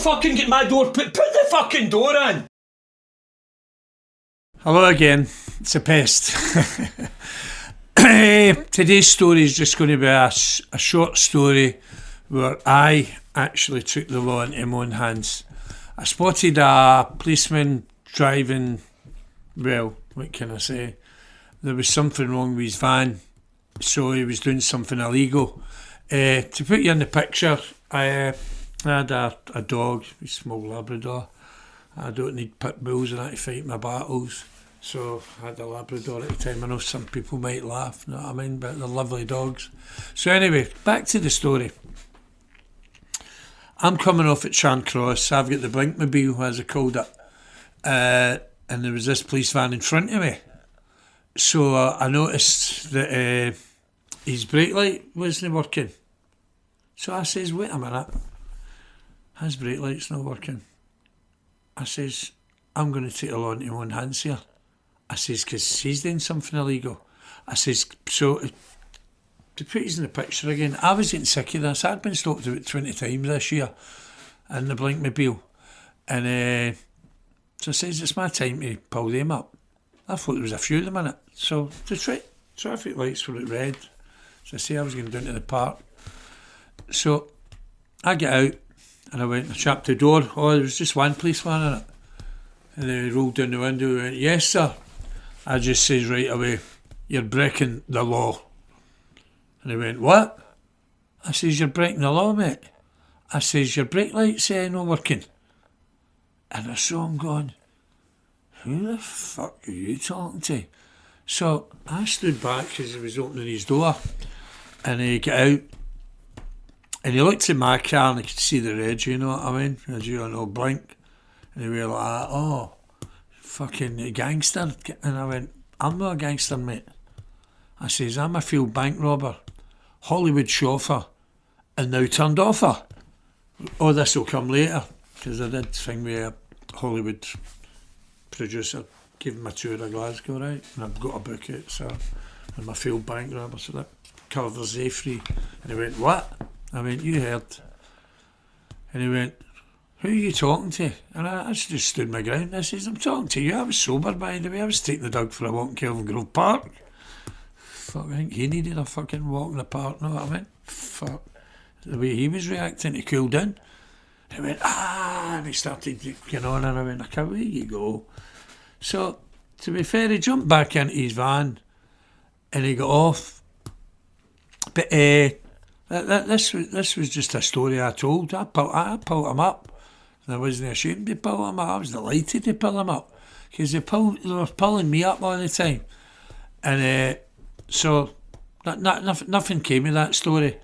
fucking get my door. Put the fucking door in. Hello again. It's a pest. Today's story is just going to be a short story where I actually took the law into my own hands. I spotted a policeman driving, well, what can I say? There was something wrong with his van, so he was doing something illegal. To put you in the picture, I had a dog, a small Labrador. I don't need pit bulls and that to fight my battles. So I had a Labrador at the time. I know some people might laugh, you know what I mean, but they're lovely dogs. So anyway, back to the story. I'm coming off at Charing Cross. I've got the Blinkmobile, as I called it, and there was this police van in front of me. So I noticed that his brake light wasn't working. So I says, wait a minute, his brake light's not working. I says, I'm going to take the law into my own hands here. I says, because he's doing something illegal. I says, so to put his in the picture again, I was getting sick of this. I'd been stopped about 20 times this year in the Blinkmobile. And so I says, it's my time to pull them up. I thought there was a few of them in it. So the traffic lights were at red. So I say I was going down to the park. So I get out and I went and chapped the door. Oh, there was just one policeman in it. And then he rolled down the window and went, yes, sir. I just says right away, you're breaking the law. And he went, what? I says, you're breaking the law, mate. I says, your brake light's not working. And I saw him going, who the fuck are you talking to? So I stood back because he was opening his door. And he got out. And he looked at my car and I could see the red, you know what I mean? As you know, blink. And he was like, oh, fucking gangster. And I went, I'm not a gangster, mate. I says, I'm a field bank robber, Hollywood chauffeur, and now turned offer. Oh, this will come later, because I did thing with a Hollywood producer, gave him a tour of Glasgow, right? And I've got a book out, so I'm a field bank robber, so that covers A3. And he went, what? I went, you heard. And he went, who are you talking to? And I just stood my ground. I says, I'm talking to you. I was sober, by the way. I was taking the dog for a walk in Kelvin Grove Park. Fuck, I think he needed a fucking walk in the park, know what I mean? Fuck. The way he was reacting, he cooled in. He went, and he started getting on, and I went, okay, away you go. So, to be fair, he jumped back into his van, and he got off. But this was just a story I told. I pulled him up. And I wasn't ashamed to pull him up. I was delighted to pull him up because they were pulling me up all the time. And so nothing came of that story.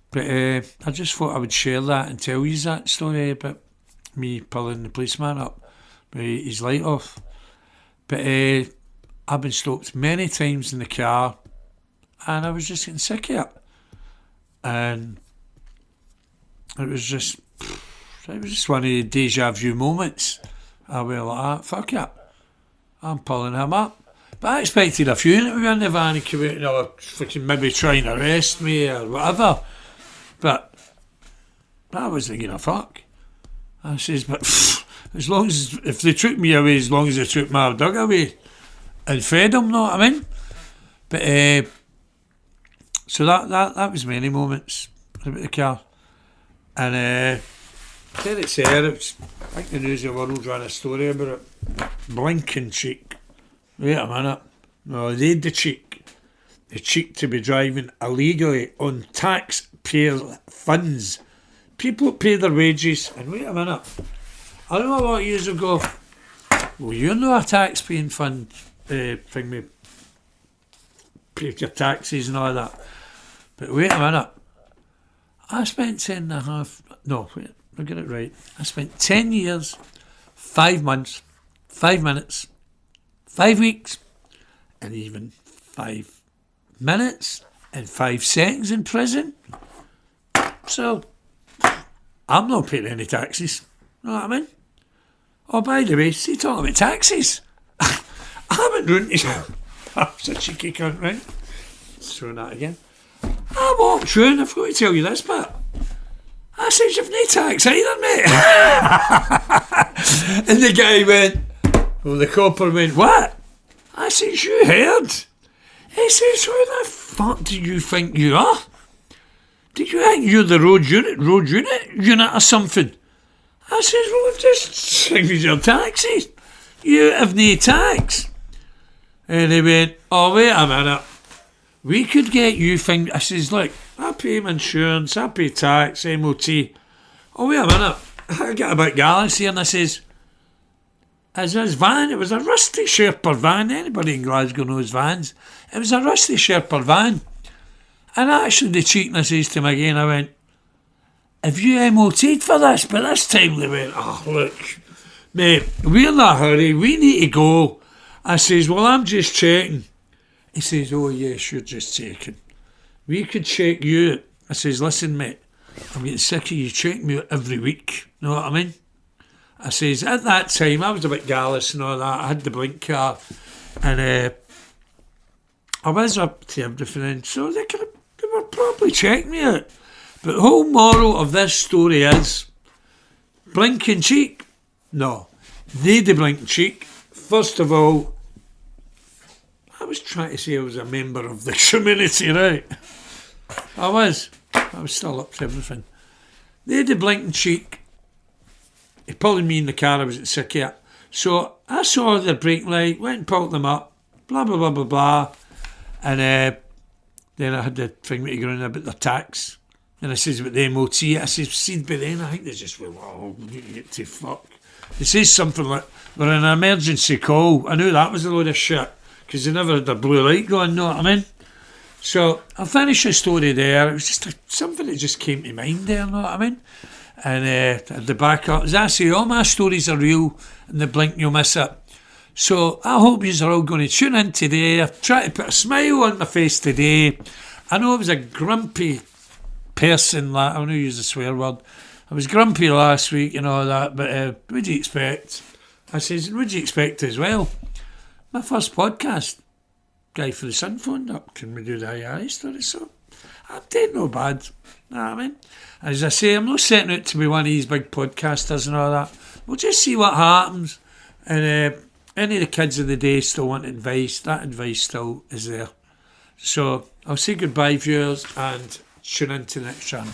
But I just thought I would share that and tell you that story about me pulling the policeman up with his light off. But I've been stopped many times in the car and I was just getting sick of it. And it was just one of the deja vu moments. I was like, fuck it, I'm pulling him up. But I expected a few to be in the van and come out and they were fucking maybe trying to arrest me or whatever. But I wasn't giving a fuck. I says, but as long as, if they took me away, as long as they took my dog away and fed him, know what I mean? But so that was many moments about the car. And then it's there, I think the News of the World ran a story about it. Blinking cheek. Wait a minute. No, they had the cheek to be driving illegally on taxpayer funds. People pay their wages, and wait a minute. I don't know a lot of years ago, well, you're not a tax-paying fund thing with pay your taxes and all that. But wait a minute. I spent 10 and a half, no, wait, I get it right. I spent 10 years, 5 months, 5 minutes, 5 weeks, and even 5 minutes and 5 seconds in prison. So, I'm not paying any taxes. Know what I mean? Oh, by the way, see, talking about taxes. I haven't run to... I'm such a cheeky cunt, right? Let's throw that again. I walked through, and I've got to tell you this, but I I says, you've no tax either, mate. And the guy went, well, the copper went, what? I says, you heard? He says, who the fuck do you think you are? Do you think you're the road unit or something? I says, well, we've just saved your taxes. You have no tax. And he went, oh, wait a minute. We could get you things. I says, look, I pay my insurance, I pay tax, MOT. Oh, wait a minute. I get a bit gallus here, and I says, as his van, it was a rusty Sherpa van. Anybody in Glasgow knows vans. It was a rusty Sherpa van. And actually, the cheekiness says to him again, I went, have you MOT'd for this? But this time they went, oh, look, mate, we're in a hurry, we need to go. I says, well, I'm just checking. He says, oh, yes, you're just checking. We could check you. I says, listen, mate, I'm getting sick of you checking me out every week. Know what I mean? I says, at that time, I was a bit gallus and all that. I had the blink card. And I was up to everything. And so they were probably checking me out. But the whole moral of this story is, blinking cheek? No. They the blinking cheek. First of all, I was trying to say I was a member of the community, right? I was still up to everything. They had the blinking cheek. He pulled me in the car I was at sick of. So I saw their brake light, went and pulled them up, blah, blah, blah, blah, blah. And then I had the thing with you going about their tax. And I says about the MOT, I says, see, by then I think they just went, oh, you get to fuck. He says something like, we're in an emergency call. I knew that was a load of shit, because they never had the blue light going, know what I mean? So I'll finish the story there. It was just something that just came to mind there, know what I mean? And at the back up, as I say, all my stories are real, and the blink you'll miss it. So I hope you are all going to tune in today. I've tried to put a smile on my face today. I know I was a grumpy person, I don't use the swear word. I was grumpy last week and all that, but what do you expect? I says, what do you expect as well? My first podcast, guy for the Sun phoned up, can we do the IRA story? So I'm dead no bad, know what I mean? As I say, I'm not setting out to be one of these big podcasters and all that. We'll just see what happens. And any of the kids of the day still want advice, that advice still is there. So I'll say goodbye, viewers, and tune in to the next channel.